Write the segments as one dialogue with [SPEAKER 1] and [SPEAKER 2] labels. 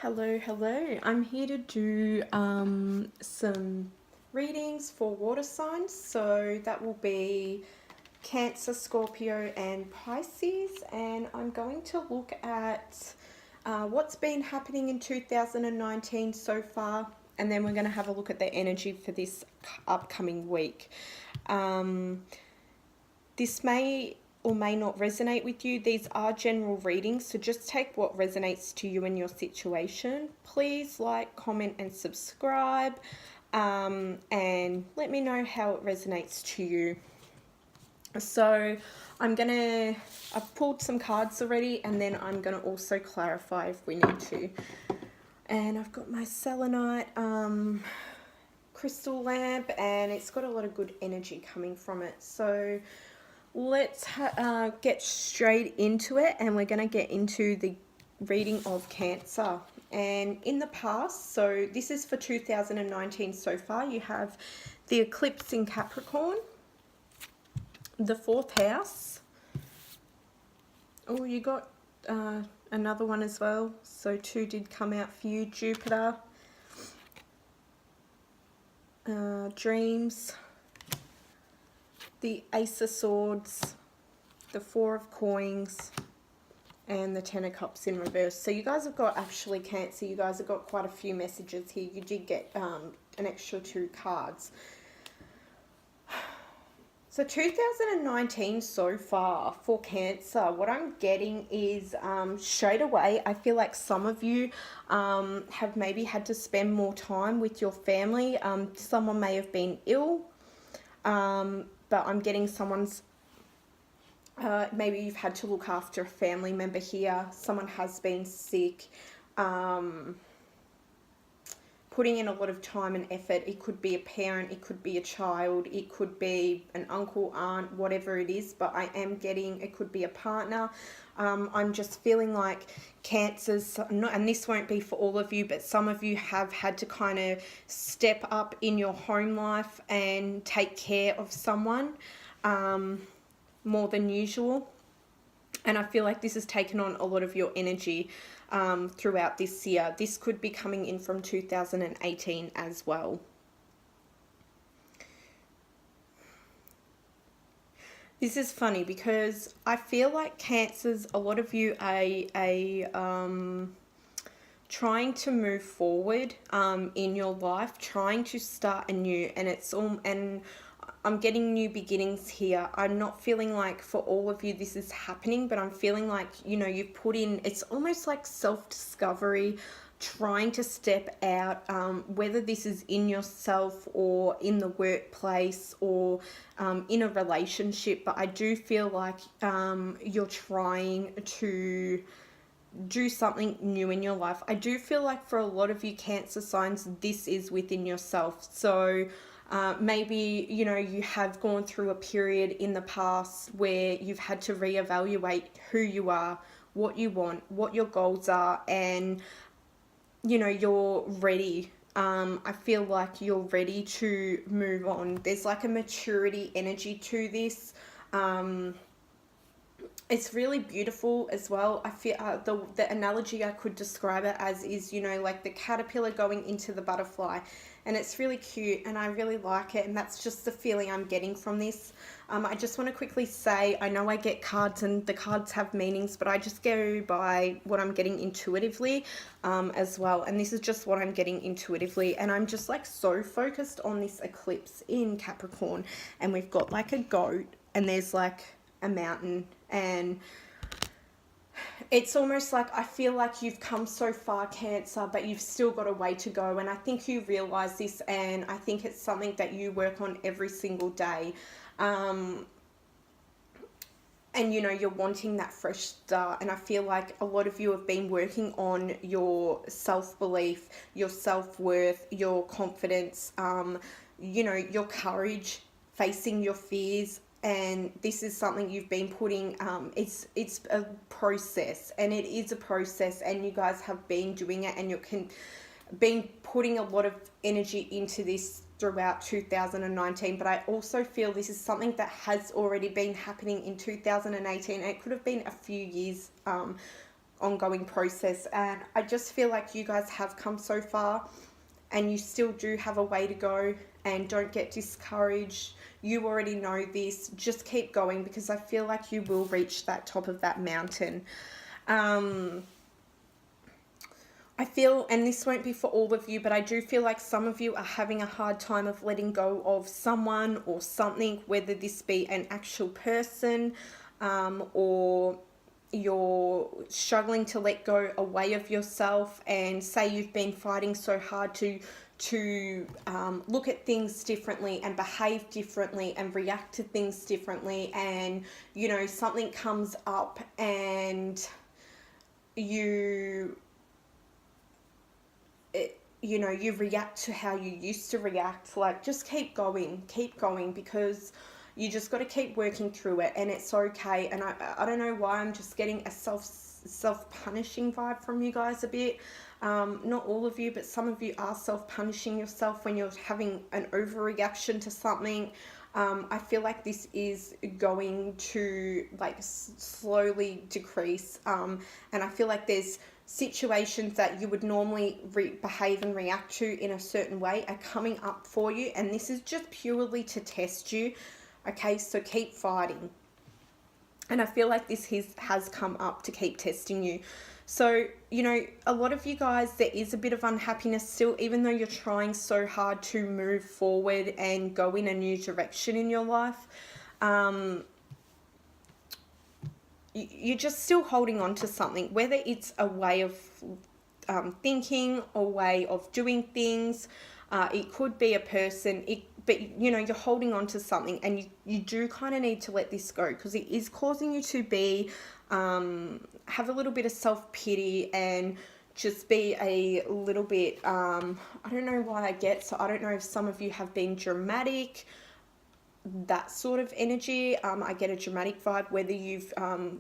[SPEAKER 1] Hello. I'm here to do some readings for water signs. So that will be Cancer, Scorpio, and Pisces. And I'm going to look at what's been happening in 2019 so far. And then we're going to have a look at the energy for this upcoming week. This may or may not resonate with you. These are general readings, so just take what resonates to you and your situation. Please like, comment, and subscribe, and let me know how it resonates to you. So I've pulled some cards already, and then I'm gonna also clarify if we need to. And I've got my selenite crystal lamp, and it's got a lot of good energy coming from it. So let's get straight into it, and we're going to get into the reading of Cancer. And in the past, so this is for 2019 so far, you have the eclipse in Capricorn, the 4th house. Oh, you got another one as well. So 2 did come out for you. Jupiter, dreams, the Ace of Swords, the 4 of Coins, and the 10 of Cups in reverse. So you guys have got, actually Cancer, you guys have got quite a few messages here. You did get an extra 2 cards. So 2019 so far for Cancer, what I'm getting is straight away, I feel like some of you have maybe had to spend more time with your family. Someone may have been ill. But I'm getting someone's, maybe you've had to look after a family member here. Someone has been sick, putting in a lot of time and effort. It could be a parent, it could be a child, it could be an uncle, aunt, whatever it is. But I am getting, it could be a partner. I'm just feeling like Cancers, and this won't be for all of you, but some of you have had to kind of step up in your home life and take care of someone more than usual. And I feel like this has taken on a lot of your energy throughout this year. This could be coming in from 2018 as well. This is funny because I feel like Cancers, a lot of you are trying to move forward in your life, trying to start anew, and I'm getting new beginnings here. I'm not feeling like for all of you this is happening, but I'm feeling like, you know, you've put in, it's almost like self-discovery, trying to step out, whether this is in yourself or in the workplace or in a relationship. But I do feel like you're trying to do something new in your life. I do feel like for a lot of you Cancer signs, this is within yourself. So maybe, you know, you have gone through a period in the past where you've had to reevaluate who you are, what you want, what your goals are, and, you know, you're ready. I feel like you're ready to move on. There's like a maturity energy to this. It's really beautiful as well. I feel the analogy I could describe it as is, you know, like the caterpillar going into the butterfly, and it's really cute and I really like it, and that's just the feeling I'm getting from this. I just want to quickly say, I know I get cards and the cards have meanings, but I just go by what I'm getting intuitively as well, and this is just what I'm getting intuitively. And I'm just like so focused on this eclipse in Capricorn, and we've got like a goat and there's like a mountain, and it's almost like I feel like you've come so far, Cancer, but you've still got a way to go. And I think you realize this, and I think it's something that you work on every single day. And you know, you're wanting that fresh start, and I feel like a lot of you have been working on your self-belief, your self-worth, your confidence, you know, your courage, facing your fears. And this is something you've been putting, it's a process, and it is a process, and you guys have been doing it, and you've been putting a lot of energy into this throughout 2019. But I also feel this is something that has already been happening in 2018, and it could have been a few years ongoing process, and I just feel like you guys have come so far and you still do have a way to go, and don't get discouraged. You already know this. Just keep going, because I feel like you will reach that top of that mountain. I feel, and this won't be for all of you, but I do feel like some of you are having a hard time of letting go of someone or something, whether this be an actual person, or you're struggling to let go away of yourself, and say you've been fighting so hard to look at things differently and behave differently and react to things differently, and you know, something comes up and you you react to how you used to react. Like, just keep going, because you just got to keep working through it, and it's okay. And I don't know why I'm just getting a self-punishing vibe from you guys a bit. Not all of you, but some of you are self-punishing yourself when you're having an overreaction to something. I feel like this is going to like slowly decrease, and I feel like there's situations that you would normally behave and react to in a certain way are coming up for you, and this is just purely to test you. Okay, so keep fighting. And I feel like this has come up to keep testing you. So, you know, a lot of you guys, there is a bit of unhappiness still, even though you're trying so hard to move forward and go in a new direction in your life. You're just still holding on to something, whether it's a way of thinking or way of doing things. It could be a person, but you know, you're holding on to something, and you do kind of need to let this go, because it is causing you to be have a little bit of self-pity and just be a little bit I don't know why I get, so I don't know if some of you have been dramatic, that sort of energy. I get a dramatic vibe, whether you've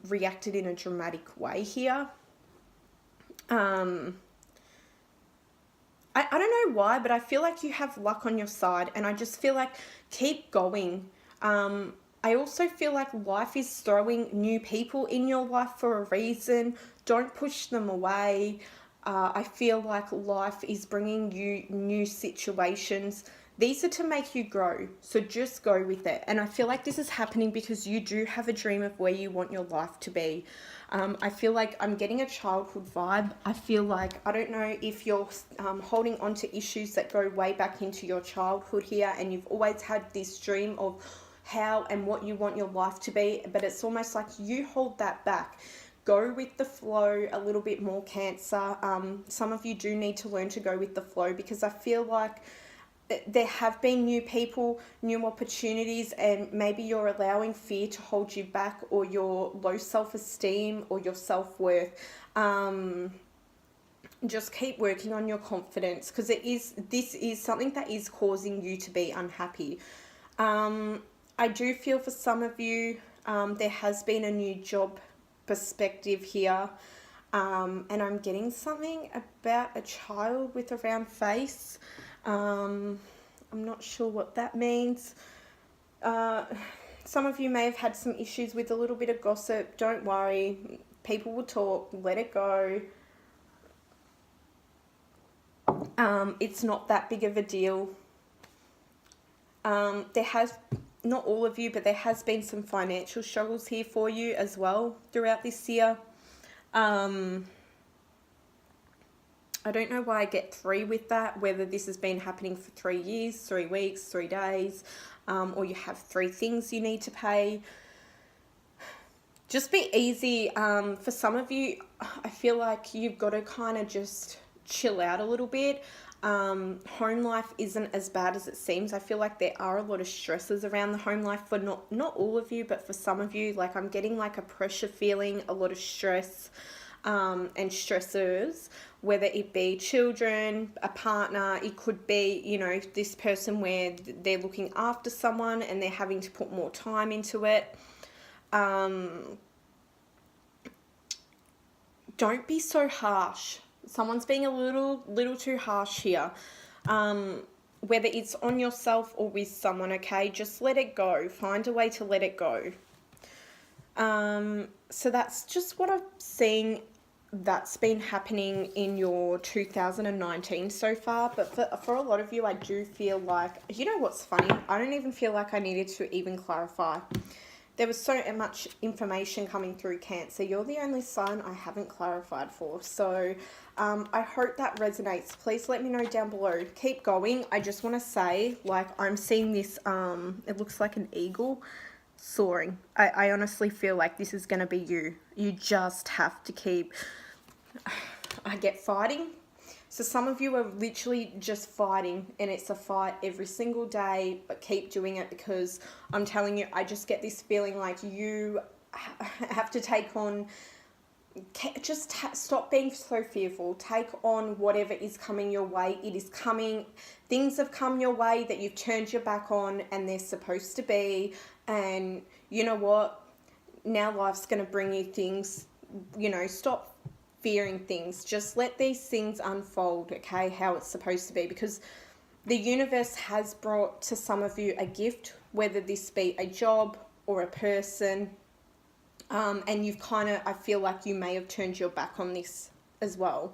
[SPEAKER 1] reacted in a dramatic way here. I don't know why, but I feel like you have luck on your side, and I just feel like keep going. I also feel like life is throwing new people in your life for a reason. Don't push them away. I feel like life is bringing you new situations. These are to make you grow, so just go with it. And I feel like this is happening because you do have a dream of where you want your life to be. I feel like I'm getting a childhood vibe. I feel like, I don't know if you're holding on to issues that go way back into your childhood here, and you've always had this dream of how and what you want your life to be, but it's almost like you hold that back. Go with the flow a little bit more, Cancer. Some of you do need to learn to go with the flow, because I feel like there have been new people, new opportunities, and maybe you're allowing fear to hold you back, or your low self-esteem or your self-worth. Just keep working on your confidence, because this is something that is causing you to be unhappy. I do feel for some of you, there has been a new job perspective here, and I'm getting something about a child with a round face. I'm not sure what that means. Some of you may have had some issues with a little bit of gossip. Don't worry, people will talk, let it go. It's not that big of a deal. There has, not all of you, but there has been some financial struggles here for you as well throughout this year. I don't know why I get 3 with that, whether this has been happening for 3 years, 3 weeks, 3 days, or you have 3 things you need to pay. Just be easy. For some of you, I feel like you've got to kind of just chill out a little bit. Home life isn't as bad as it seems. I feel like there are a lot of stresses around the home life for not all of you, but for some of you. Like, I'm getting like a pressure feeling, a lot of stress, and stressors, whether it be children, a partner. It could be, you know, this person where they're looking after someone and they're having to put more time into it. Don't be so harsh. Someone's being a little too harsh here. Whether it's on yourself or with someone, okay? Just let it go. Find a way to let it go. So that's just what I'm seeing that's been happening in your 2019 so far. But for a lot of you, I do feel like, you know what's funny? I don't even feel like I needed to even clarify. There was so much information coming through, Cancer. You're the only sign I haven't clarified for. So I hope that resonates. Please let me know down below. Keep going. I just want to say, like, I'm seeing this, it looks like an eagle soaring. I honestly feel like this is going to be you. You just have to keep, I get fighting. So some of you are literally just fighting, and it's a fight every single day, but keep doing it, because I'm telling you, I just get this feeling like you have to take on, stop being so fearful. Take on whatever is coming your way. It is coming. Things have come your way that you've turned your back on, and they're supposed to be. And you know what? Now life's going to bring you things, you know, stop fearing things. Just let these things unfold, okay, how it's supposed to be, because the universe has brought to some of you a gift, whether this be a job or a person, and you've kind of, I feel like you may have turned your back on this as well,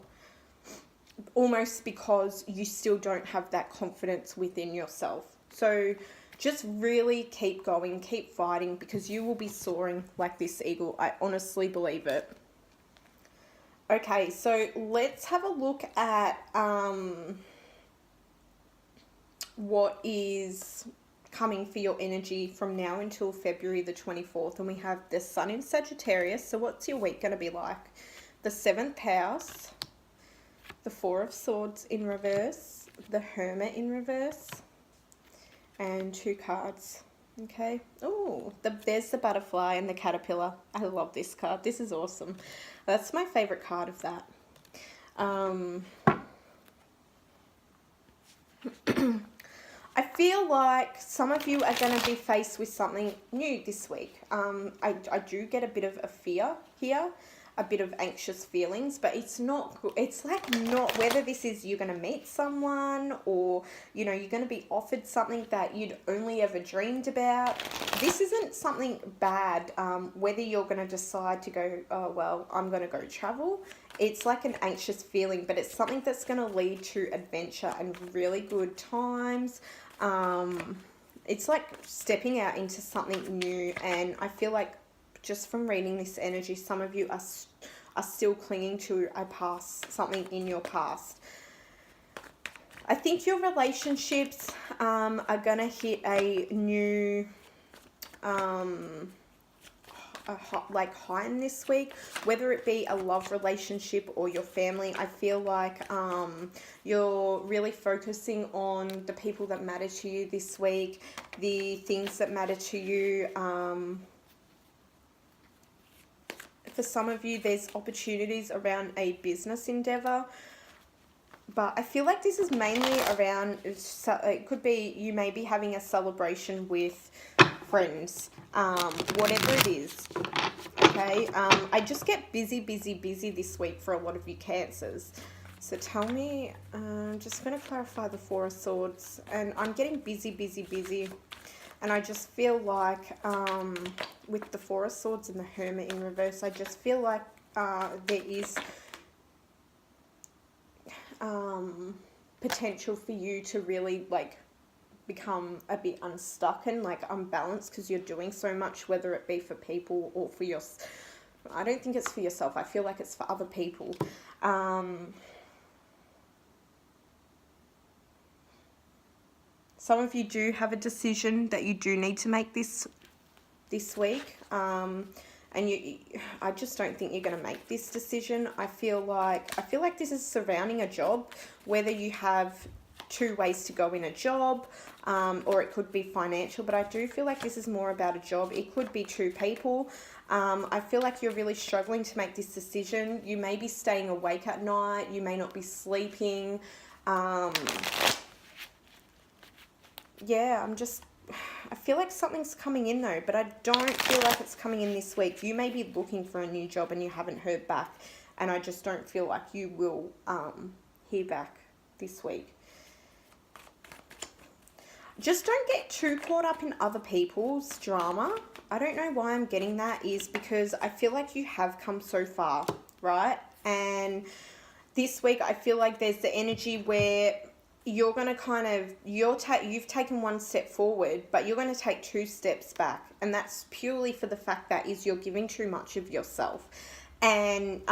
[SPEAKER 1] almost because you still don't have that confidence within yourself. So just really keep going, keep fighting, because you will be soaring like this eagle. I honestly believe it. Okay, so let's have a look at what is coming for your energy from now until February the 24th. And we have the Sun in Sagittarius. So what's your week going to be like? The 7th house, the Four of Swords in reverse, the Hermit in reverse, and 2 cards. Okay. Oh, there's the butterfly and the caterpillar. I love this card. This is awesome. That's my favorite card of that. I feel like some of you are going to be faced with something new this week. I do get a bit of a fear here, a bit of anxious feelings, but it's not, it's like not, whether this is you're going to meet someone, or, you know, you're going to be offered something that you'd only ever dreamed about. This isn't something bad, whether you're going to decide to go, oh, well, I'm going to go travel. It's like an anxious feeling, but it's something that's going to lead to adventure and really good times. It's like stepping out into something new, and I feel like just from reading this energy, some of you are still clinging to a past, something in your past. I think your relationships are going to hit a new like high in this week, whether it be a love relationship or your family. I feel like you're really focusing on the people that matter to you this week, the things that matter to you. For some of you, there's opportunities around a business endeavor, but I feel like this is mainly around, it could be you may be having a celebration with friends, whatever it is. Okay, I just get busy this week for a lot of you Cancers. So tell me, I'm just going to clarify the Four of Swords, and I'm getting busy. And I just feel like with the Four of Swords and the Hermit in reverse, I just feel like there is potential for you to really like become a bit unstuck and like unbalanced, because you're doing so much, whether it be for people or for your, I don't think it's for yourself, I feel like it's for other people. Some of you do have a decision that you do need to make this week, and I just don't think you're going to make this decision. I feel like this is surrounding a job, whether you have 2 ways to go in a job, or it could be financial, but I do feel like this is more about a job. It could be 2 people. I feel like you're really struggling to make this decision. You may be staying awake at night. You may not be sleeping. Yeah, I feel like something's coming in though, but I don't feel like it's coming in this week. You may be looking for a new job and you haven't heard back, and I just don't feel like you will hear back this week. Just don't get too caught up in other people's drama. I don't know why I'm getting that, is because I feel like you have come so far, right? And this week I feel like there's the energy where you're going to kind of, you've taken one step forward, but you're going to take two steps back. And that's purely for the fact that is you're giving too much of yourself. And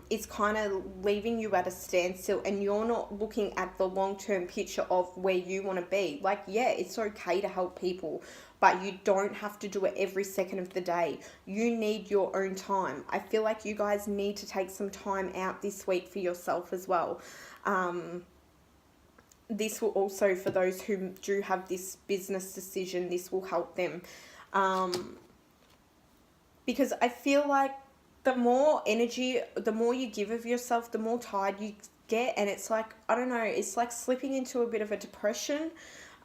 [SPEAKER 1] it's kind of leaving you at a standstill, and you're not looking at the long-term picture of where you want to be. Like, yeah, it's okay to help people, but you don't have to do it every second of the day. You need your own time. I feel like you guys need to take some time out this week for yourself as well. This will also, for those who do have this business decision, this will help them. Because I feel like the more energy, the more you give of yourself, the more tired you get. And it's like, I don't know, it's like slipping into a bit of a depression.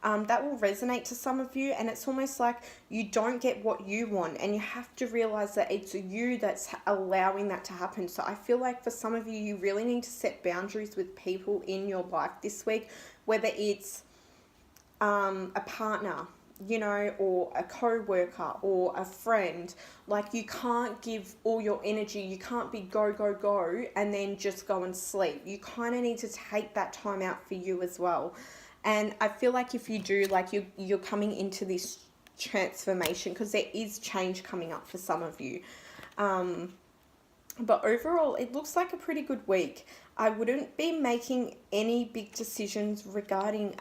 [SPEAKER 1] That will resonate to some of you. And it's almost like you don't get what you want. And you have to realize that it's you that's allowing that to happen. So I feel like for some of you, you really need to set boundaries with people in your life this week. Whether it's a partner, you know, or a co-worker or a friend. Like, you can't give all your energy, you can't be go, go, go, and then just go and sleep. You kind of need to take that time out for you as well. And I feel like if you do, like, you're coming into this transformation, because there is change coming up for some of you. But overall, it looks like a pretty good week. I wouldn't be making any big decisions regarding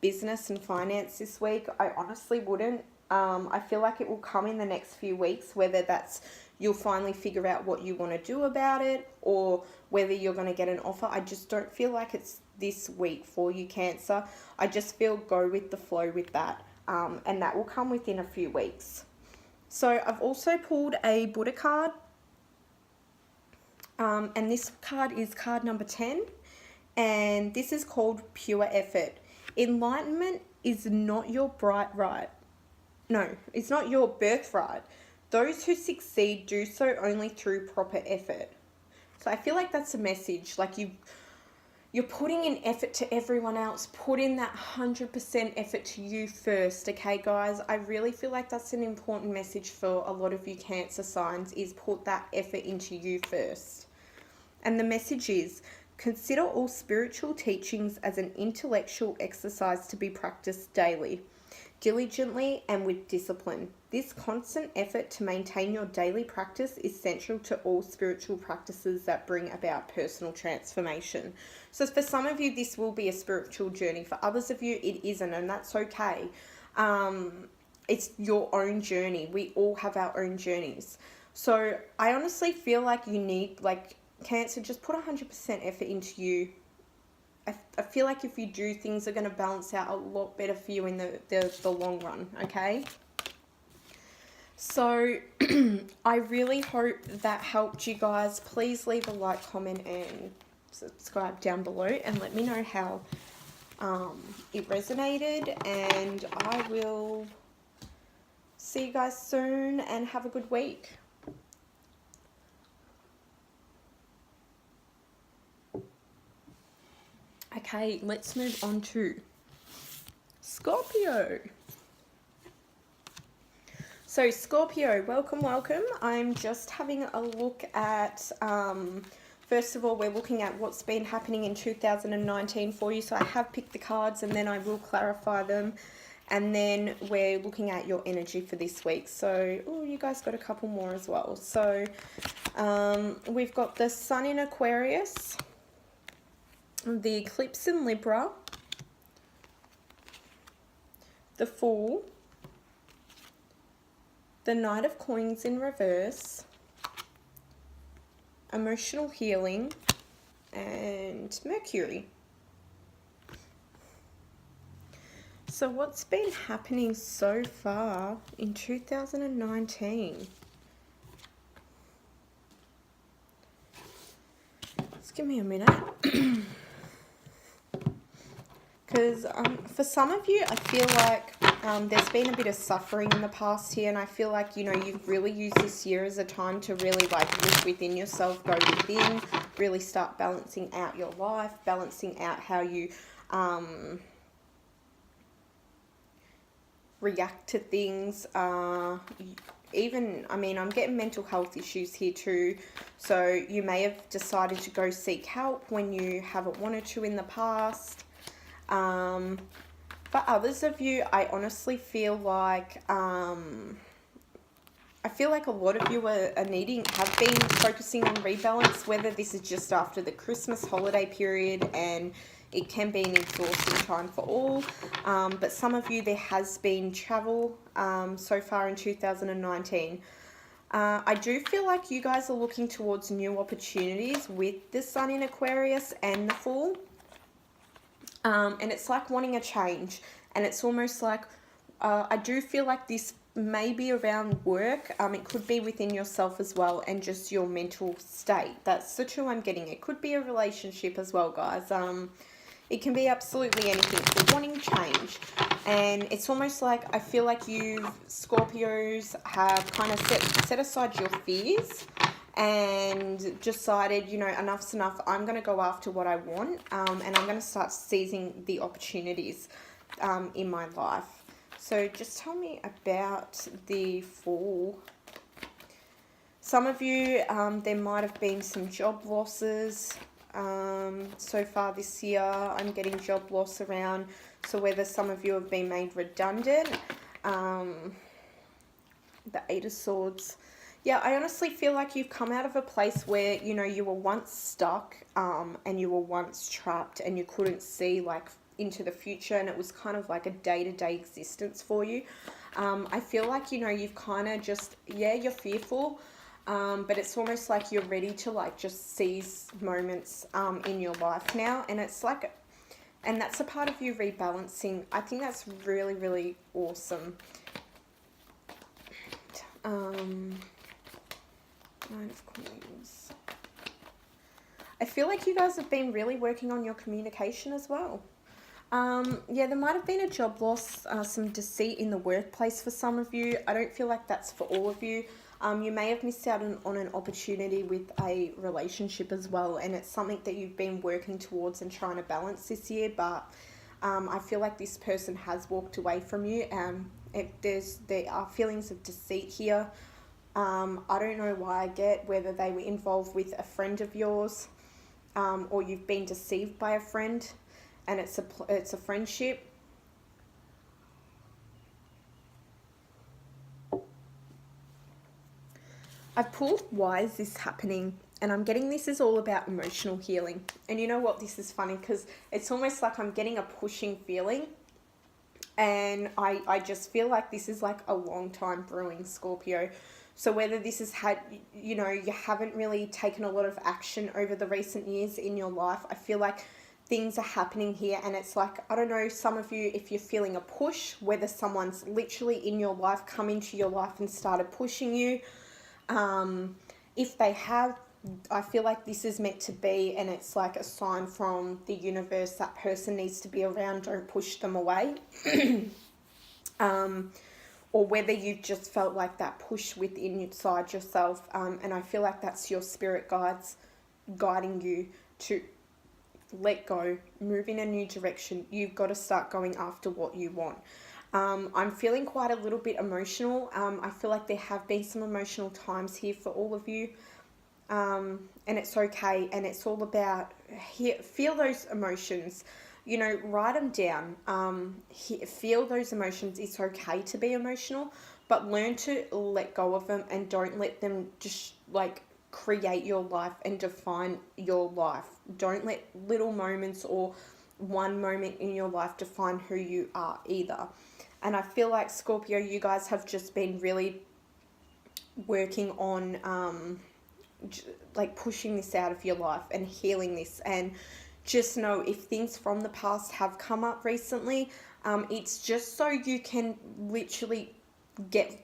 [SPEAKER 1] business and finance this week. I honestly wouldn't. I feel like it will come in the next few weeks, whether that's you'll finally figure out what you want to do about it, or whether you're going to get an offer. I just don't feel like it's this week for you, Cancer. I just feel go with the flow with that, and that will come within a few weeks. So I've also pulled a Buddha card, and this card is card number 10, and this is called Pure Effort. Enlightenment is not your it's not your birthright. Those who succeed do so only through proper effort. So I feel like that's a message. Like, you're putting in effort to everyone else. Put in that 100% effort to you first, okay, guys? I really feel like that's an important message for a lot of you Cancer signs, is put that effort into you first. And the message is, consider all spiritual teachings as an intellectual exercise to be practiced daily, diligently and with discipline. This constant effort to maintain your daily practice is central to all spiritual practices that bring about personal transformation. So for some of you, this will be a spiritual journey. For others of you, it isn't, and that's okay. It's your own journey. We all have our own journeys. So I honestly feel like you need, like, Cancer, just put 100% effort into you. I feel like if you do, things are going to balance out a lot better for you in the long run, okay? So I really hope that helped you guys. Please leave a like, comment, and subscribe down below, and let me know how it resonated. And I will see you guys soon, and have a good week. Okay, let's move on to Scorpio. So Scorpio, welcome. I'm just having a look at, first of all, we're looking at what's been happening in 2019 for you. So I have picked the cards, and then I will clarify them. And then we're looking at your energy for this week. So, oh, you guys got a couple more as well. So we've got the Sun in Aquarius, the eclipse in Libra, the Fool, the Knight of Coins in reverse, emotional healing, and Mercury. So what's been happening so far in 2019? Just give me a minute. Because for some of you, I feel like there's been a bit of suffering in the past year, and I feel like, you know, you've really used this year as a time to really, like, look within yourself, go within, really start balancing out your life, balancing out how you react to things. even, I mean, I'm getting mental health issues here too. So you may have decided to go seek help when you haven't wanted to in the past. For others of you, I honestly feel like a lot of you have been focusing on rebalance, whether this is just after the Christmas holiday period, and it can be an exhausting time for all. But some of you, there has been travel so far in 2019. I do feel like you guys are looking towards new opportunities with the Sun in Aquarius and the Fool. And it's like wanting a change. And it's almost like, I do feel like this may be around work. It could be within yourself as well, and just your mental state. That's the two I'm getting. It could be a relationship as well, guys. It can be absolutely anything. You're wanting change. And it's almost like, I feel like you Scorpios have kind of set aside your fears and decided, you know, enough's enough. I'm going to go after what I want, and I'm going to start seizing the opportunities in my life. So just tell me about the Fool. Some of you, there might have been some job losses so far this year. I'm getting job loss around. So whether some of you have been made redundant, the Eight of Swords. Yeah, I honestly feel like you've come out of a place where, you know, you were once stuck and you were once trapped and you couldn't see like into the future, and it was kind of like a day-to-day existence for you. I feel like, you know, you've kind of just, yeah, you're fearful, but it's almost like you're ready to like just seize moments in your life now, and it's like, and that's a part of you rebalancing. I think that's really, really awesome. 9 of Queens. I feel like you guys have been really working on your communication as well. Yeah, there might have been a job loss, some deceit in the workplace for some of you. I don't feel like that's for all of you. You may have missed out on an opportunity with a relationship as well, and it's something that you've been working towards and trying to balance this year, but I feel like this person has walked away from you. There are feelings of deceit here. I don't know why I get whether they were involved with a friend of yours, or you've been deceived by a friend, and it's a friendship. I've pulled why is this happening, and I'm getting this is all about emotional healing. And you know what, this is funny because it's almost like I'm getting a pushing feeling, and I just feel like this is like a long time brewing, Scorpio. So whether this has had, you know, you haven't really taken a lot of action over the recent years in your life, I feel like things are happening here, and it's like, I don't know, some of you, if you're feeling a push, whether someone's literally in your life, come into your life and started pushing you. If they have, I feel like this is meant to be, and it's like a sign from the universe, that person needs to be around, don't push them away. Or whether you've just felt like that push within inside yourself, and I feel like that's your spirit guides guiding you to let go, move in a new direction. You've got to start going after what you want. I'm feeling quite a little bit emotional. I feel like there have been some emotional times here for all of you, and it's okay, and it's all about feel those emotions, you know, write them down. Feel those emotions. It's okay to be emotional, but learn to let go of them, and don't let them just like create your life and define your life. Don't let little moments or one moment in your life define who you are either. And I feel like, Scorpio, you guys have just been really working on like pushing this out of your life and healing this. And just know, if things from the past have come up recently, it's just so you can literally get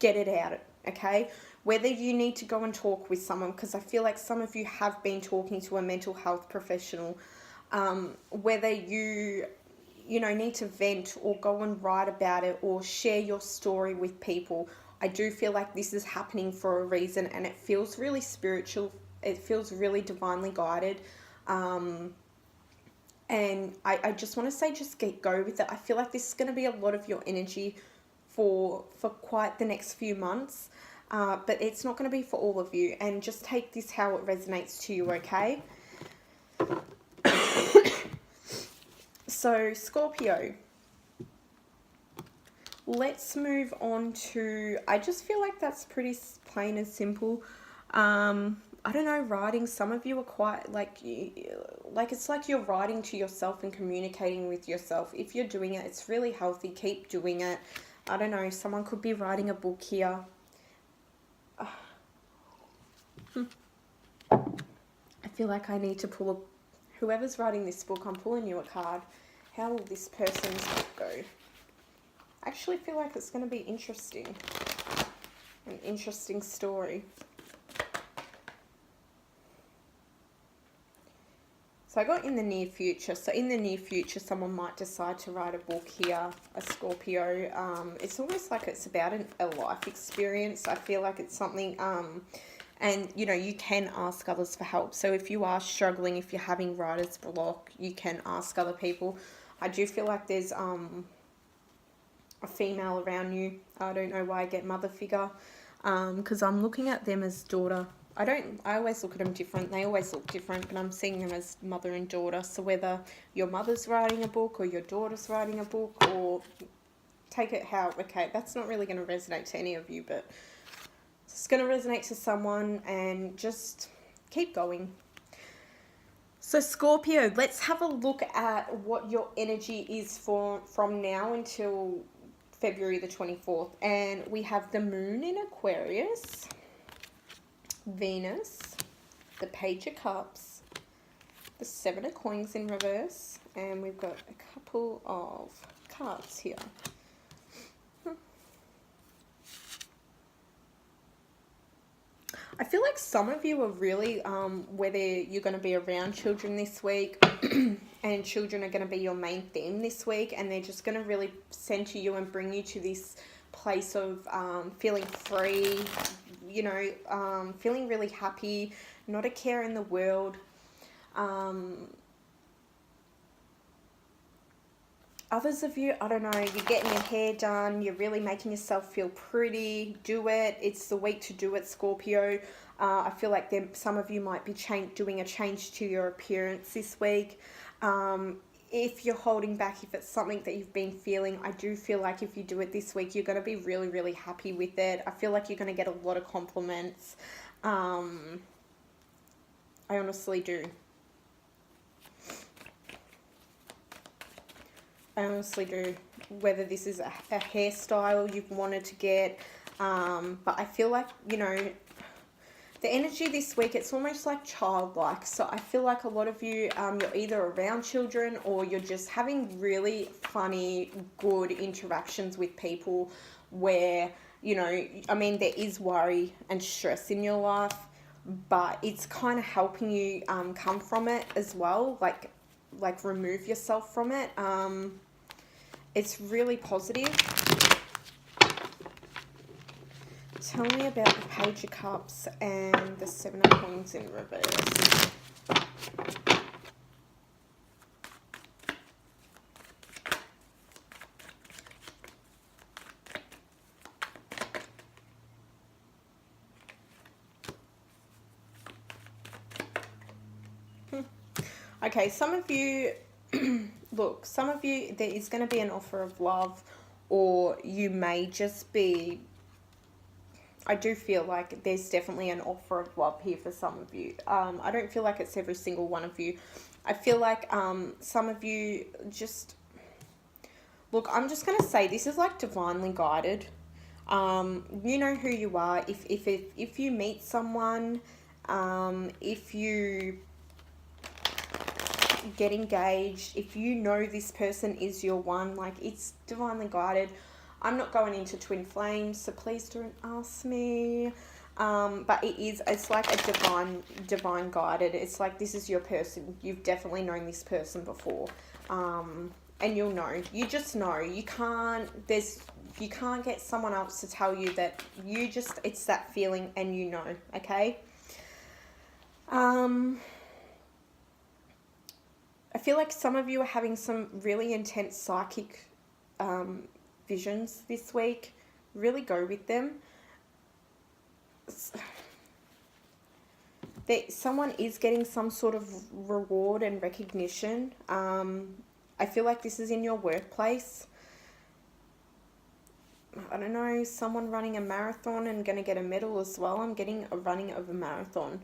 [SPEAKER 1] it out, okay? Whether you need to go and talk with someone, because I feel like some of you have been talking to a mental health professional, whether you know, need to vent or go and write about it or share your story with people. I do feel like this is happening for a reason, and it feels really spiritual. It feels really divinely guided. And I just want to say, just go with it. I feel like this is going to be a lot of your energy for quite the next few months, but it's not going to be for all of you. And just take this how it resonates to you, okay? So Scorpio, let's move on to, I just feel like that's pretty plain and simple. I don't know, writing, some of you are quite like it's like you're writing to yourself and communicating with yourself. If you're doing it, it's really healthy. Keep doing it. I don't know, someone could be writing a book here. I feel like I need to pull a, whoever's writing this book, I'm pulling you a card. How will this person's book go? I actually feel like it's going to be interesting. An interesting story. So I got in the near future. So in the near future, someone might decide to write a book here, a Scorpio. It's almost like it's about a life experience. I feel like it's something, and you know, you can ask others for help. So if you are struggling, if you're having writer's block, you can ask other people. I do feel like there's a female around you. I don't know why I get mother figure, because I'm looking at them as daughter. I always look at them different. They always look different, but I'm seeing them as mother and daughter. So whether your mother's writing a book or your daughter's writing a book, or take it how, okay, that's not really going to resonate to any of you, but it's going to resonate to someone, and just keep going. So Scorpio, let's have a look at what your energy is from now until February the 24th. And we have the moon in Aquarius, Venus, the Page of Cups, the Seven of Coins in reverse, and we've got a couple of cards here. I feel like some of you are really, whether you're going to be around children this week, and children are going to be your main theme this week, and they're just going to really center you and bring you to this place of feeling free, you know, feeling really happy, not a care in the world. Others of you, I don't know, you're getting your hair done, you're really making yourself feel pretty, do it. It's the week to do it, Scorpio. I feel like some of you might be doing a change to your appearance this week. If you're holding back, if it's something that you've been feeling, I do feel like if you do it this week, you're going to be really, really happy with it. I feel like you're going to get a lot of compliments. I honestly do. I honestly do. Whether this is a hairstyle you've wanted to get, but I feel like, you know, the energy this week, it's almost like childlike. So I feel like a lot of you, you're either around children, or you're just having really funny, good interactions with people where, you know, I mean, there is worry and stress in your life, but it's kind of helping you come from it as well, like remove yourself from it. It's really positive. Tell me about the Page of Cups and the Seven of Coins in reverse. Okay, some of you, look, some of you, there is going to be an offer of love, or you may just be, I do feel like there's definitely an offer of love here for some of you. I don't feel like it's every single one of you. I feel like some of you just, look, I'm just going to say this is like divinely guided. You know who you are. If you meet someone, if you get engaged, if you know this person is your one, like, it's divinely guided. I'm not going into twin flames, so please don't ask me. But it's like a divine guided. It's like, this is your person. You've definitely known this person before. And you'll know. You just know. You can't get someone else to tell you that. It's that feeling, and you know, okay? I feel like some of you are having some really intense psychic visions this week. Really go with them. Someone is getting some sort of reward and recognition. I feel like this is in your workplace. I don't know, someone running a marathon and going to get a medal as well. I'm getting a running of a marathon.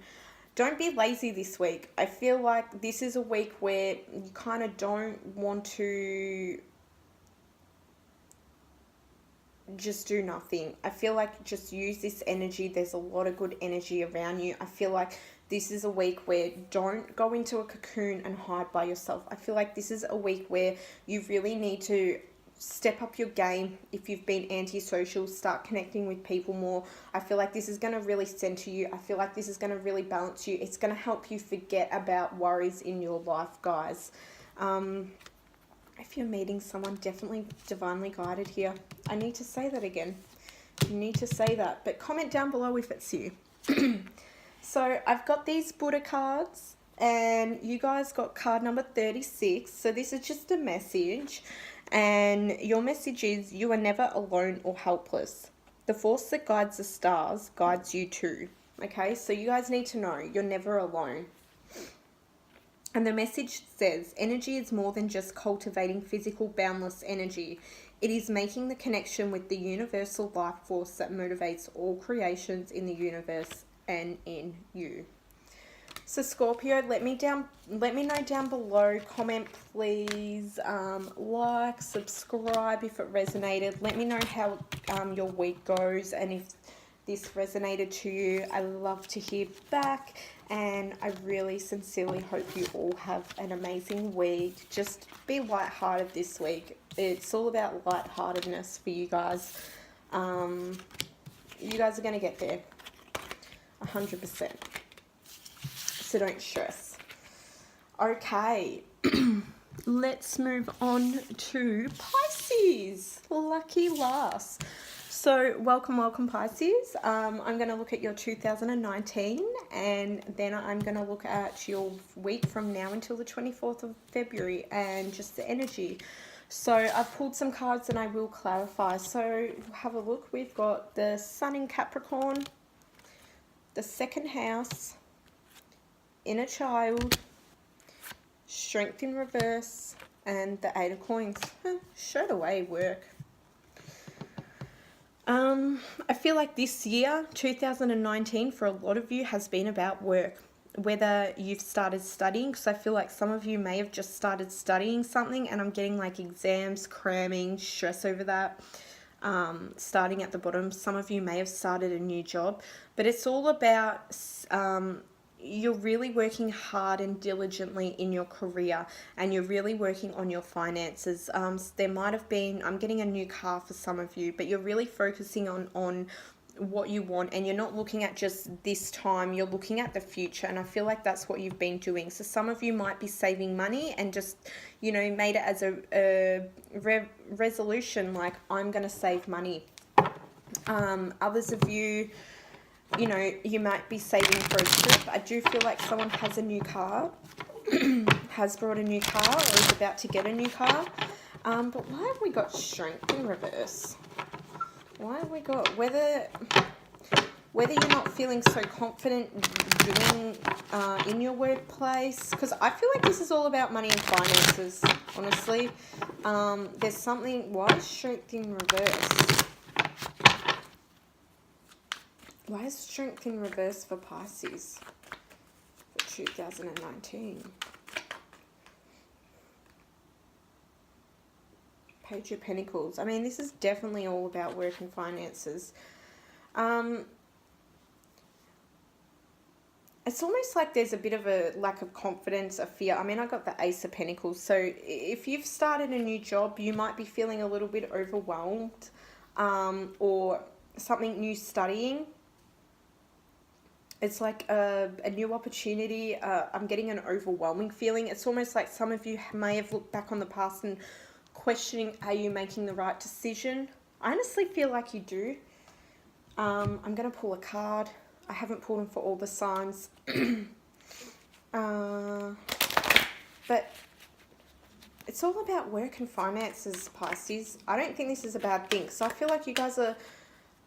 [SPEAKER 1] Don't be lazy this week. I feel like this is a week where you kind of don't want to just do nothing. I feel like just use this energy. There's a lot of good energy around you. I feel like this is a week where don't go into a cocoon and hide by yourself. I feel like this is a week where you really need to step up your game. If you've been antisocial, start connecting with people more. I feel like this is going to really center you. I feel like this is going to really balance you. It's going to help you forget about worries in your life, guys. If you're meeting someone, definitely divinely guided here. I need to say that again. You need to say that. But comment down below if it's you. So I've got these Buddha cards, and you guys got card number 36. So this is just a message. And your message is, you are never alone or helpless. The force that guides the stars guides you too. Okay, so you guys need to know you're never alone. And the message says, energy is more than just cultivating physical boundless energy. It is making the connection with the universal life force that motivates all creations in the universe and in you. So Scorpio, let me know down below. Comment please. Like, subscribe if it resonated. Let me know how your week goes and if this resonated to you. I love to hear back, and I really sincerely hope you all have an amazing week. Just be lighthearted this week. It's all about lightheartedness for you guys. You guys are going to get there 100%. So don't stress. Okay, let's move on to Pisces. Lucky last. So welcome Pisces. I'm going to look at your 2019, and then I'm going to look at your week from now until the 24th of February and just the energy. So I've pulled some cards and I will clarify. So have a look. We've got the Sun in Capricorn, the second house, inner child, strength in reverse, and the 8 of coins. Straight away, work. I feel like this year, 2019, for a lot of you has been about work. Whether you've started studying, because I feel like some of you may have just started studying something, and I'm getting like exams, cramming, stress over that. Starting at the bottom, some of you may have started a new job, but it's all about you're really working hard and diligently in your career, and you're really working on your finances. There might have been, I'm getting a new car for some of you, but you're really focusing on what you want, and you're not looking at just this time, you're looking at the future, and I feel like that's what you've been doing. So some of you might be saving money and just, you know, made it as a resolution, like, I'm going to save money. Others of you, you know, you might be saving for a trip. I do feel like someone has a new car, has brought a new car, or is about to get a new car. But why have we got strength in reverse? Why have we got, whether you're not feeling so confident doing in your workplace, because I feel like this is all about money and finances, honestly. There's something, why is strength in reverse? Why is strength in reverse for Pisces for 2019? Page of Pentacles. I mean, this is definitely all about work and finances. It's almost like there's a bit of a lack of confidence, a fear. I mean, I got the Ace of Pentacles. So if you've started a new job, you might be feeling a little bit overwhelmed, or something new studying. It's like a new opportunity. I'm getting an overwhelming feeling. It's almost like some of you may have looked back on the past and questioning, are you making the right decision? I honestly feel like you do. I'm going to pull a card. I haven't pulled them for all the signs. But It's all about work and finances, Pisces. I don't think this is a bad thing. So I feel like you guys are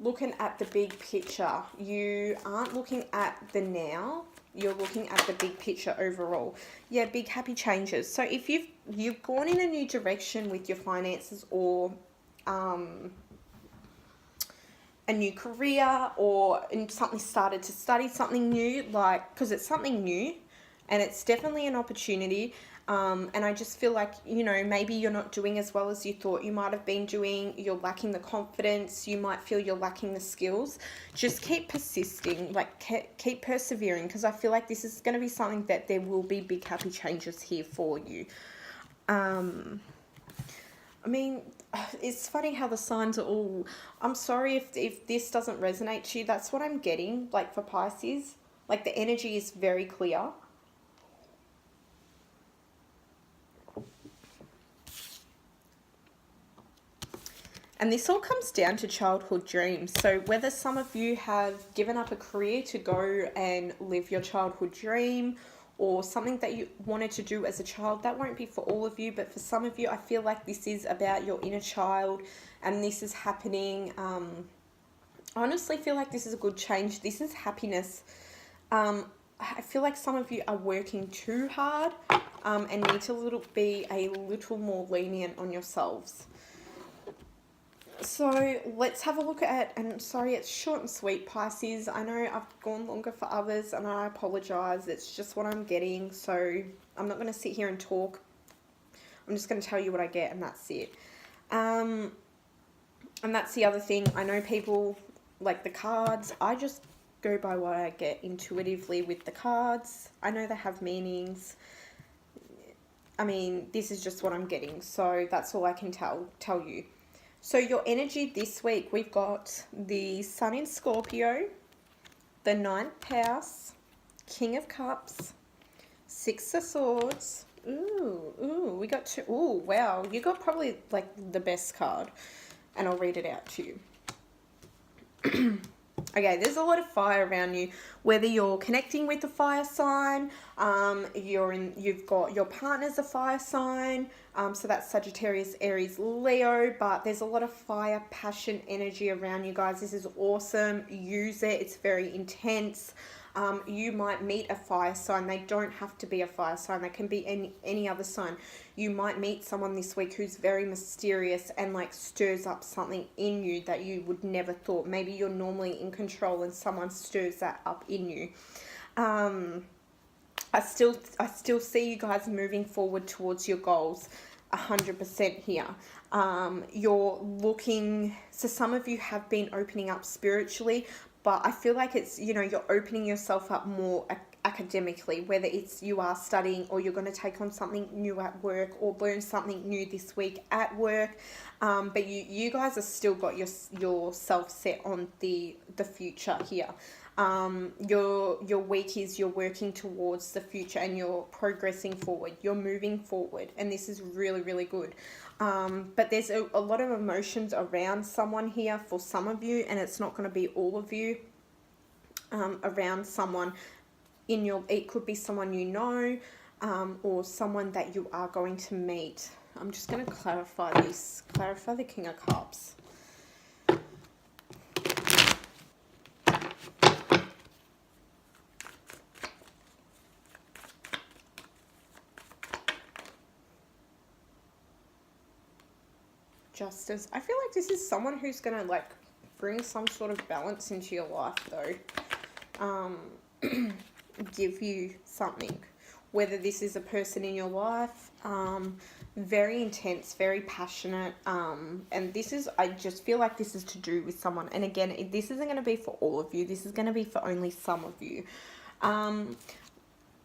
[SPEAKER 1] looking at the big picture. You aren't looking at the now. You're looking at the big picture overall. Yeah, big happy changes. So if you've gone in a new direction with your finances, or a new career, or something, started to study something new, like, because it's something new and it's definitely an opportunity. And I just feel like, maybe you're not doing as well as you thought you might have been doing. You're lacking the confidence. You might feel you're lacking the skills. Just keep persisting, like keep persevering, because I feel like this is going to be something that there will be big happy changes here for you. I mean, it's funny how the signs are all... I'm sorry if this doesn't resonate to you. That's what I'm getting, like, for Pisces. Like, the energy is very clear. And this all comes down to childhood dreams. So whether some of you have given up a career to go and live your childhood dream, or something that you wanted to do as a child, that won't be for all of you. But for some of you, I feel like this is about your inner child, and this is happening. I honestly feel like this is a good change. This is happiness. I feel like some of you are working too hard, and need to be a little more lenient on yourselves. So let's have a look at, and sorry, it's short and sweet, Pisces. I know I've gone longer for others, and I apologize. It's just what I'm getting. So I'm not going to sit here and talk. I'm just going to tell you what I get, and that's it. And that's the other thing. I know people like the cards. I just go by what I get intuitively with the cards. I know they have meanings. I mean, this is just what I'm getting. So that's all I can tell you. So your energy this week, we've got the Sun in Scorpio, the Ninth House, King of Cups, Six of Swords. Ooh, we got two. Ooh, wow. You got probably like the best card, and I'll read it out to you. Okay, there's a lot of fire around you. Whether you're connecting with a fire sign, you've got your partner's a fire sign, so that's Sagittarius, Aries, Leo, but there's a lot of fire, passion, energy around you guys. This is awesome. Use it. It's very intense. You might meet a fire sign. They don't have to be a fire sign. They can be any other sign. You might meet someone this week who's very mysterious and like stirs up something in you that you would never thought. Maybe you're normally in control and someone stirs that up in you. I still see you guys moving forward towards your goals 100% here. You're looking, so some of you have been opening up spiritually, but I feel like it's, you're opening yourself up more academically, whether it's you are studying or you're going to take on something new at work or learn something new this week at work. But you guys have still got yourself set on the future here. Your week is you're working towards the future and you're progressing forward. You're moving forward, and this is really, really good. But there's a lot of emotions around someone here for some of you, and it's not going to be all of you. Around someone it could be someone you know, or someone that you are going to meet. I'm just going to clarify the King of Cups. Justice. I feel like this is someone who's going to like bring some sort of balance into your life though. Give you something, whether this is a person in your life, very intense, very passionate, and I just feel like this is to do with someone. And again, this isn't going to be for all of you. This is going to be for only some of you. A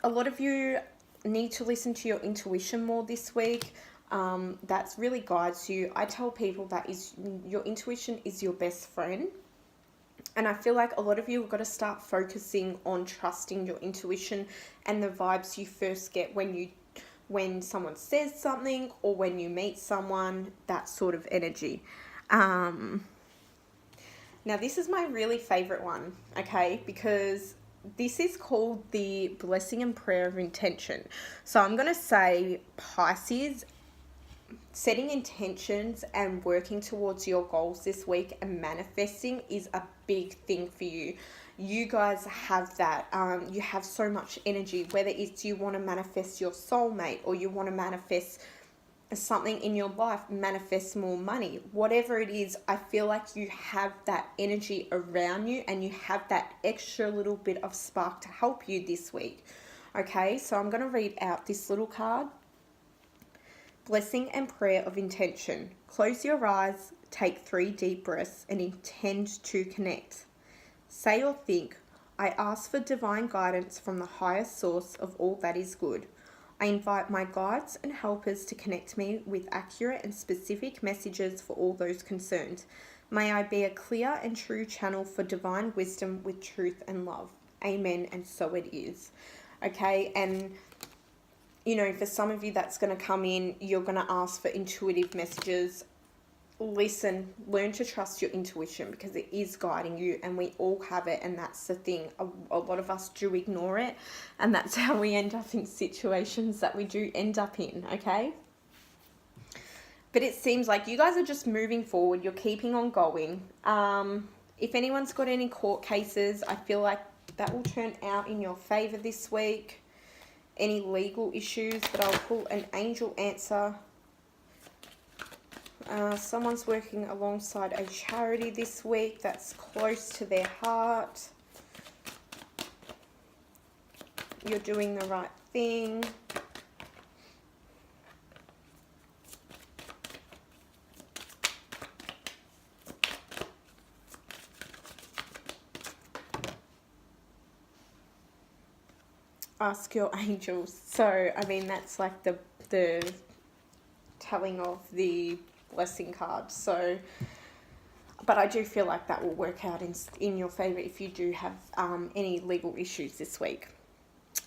[SPEAKER 1] lot of you need to listen to your intuition more this week. That's really guides you. I tell people that your intuition is your best friend. And I feel like a lot of you have got to start focusing on trusting your intuition and the vibes you first get when someone says something or when you meet someone, that sort of energy. Now, this is my really favorite one, okay, because this is called the blessing and prayer of intention. So I'm going to say, Pisces, setting intentions and working towards your goals this week and manifesting is a big thing for you. You guys have that. You have so much energy, whether it's you want to manifest your soulmate or you want to manifest something in your life, manifest more money, whatever it is. I feel like you have that energy around you and you have that extra little bit of spark to help you this week. Okay, so I'm going to read out this little card. Blessing and prayer of intention. Close your eyes, take 3 deep breaths and intend to connect. Say or think, I ask for divine guidance from the highest source of all that is good. I invite my guides and helpers to connect me with accurate and specific messages for all those concerned. May I be a clear and true channel for divine wisdom with truth and love. Amen, and so it is. Okay, and you know, for some of you that's going to come in, you're going to ask for intuitive messages. Listen, learn to trust your intuition because it is guiding you and we all have it, and that's the thing. A lot of us do ignore it, and that's how we end up in situations that we do end up in, okay? But it seems like you guys are just moving forward. You're keeping on going. If anyone's got any court cases, I feel like that will turn out in your favor this week. Any legal issues, but I'll pull an angel answer. Someone's working alongside a charity this week that's close to their heart. You're doing the right thing. Ask your angels. So, I mean, that's like the telling of the blessing card. So, but I do feel like that will work out in your favor if you do have any legal issues this week.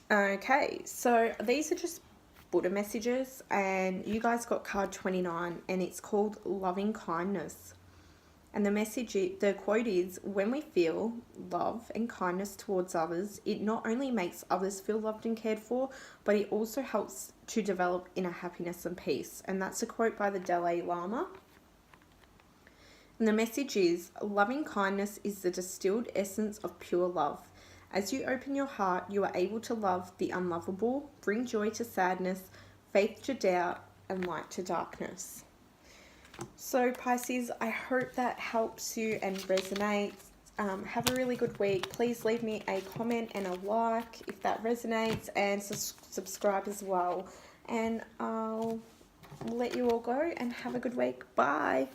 [SPEAKER 1] Okay, so these are just Buddha messages, and you guys got card 29, and it's called Loving Kindness. And the quote is, when we feel love and kindness towards others, it not only makes others feel loved and cared for, but it also helps to develop inner happiness and peace. And that's a quote by the Dalai Lama. And the message is, loving kindness is the distilled essence of pure love. As you open your heart, you are able to love the unlovable, bring joy to sadness, faith to doubt, and light to darkness. So Pisces, I hope that helps you and resonates. Have a really good week. Please leave me a comment and a like if that resonates, and subscribe as well. And I'll let you all go and have a good week. Bye.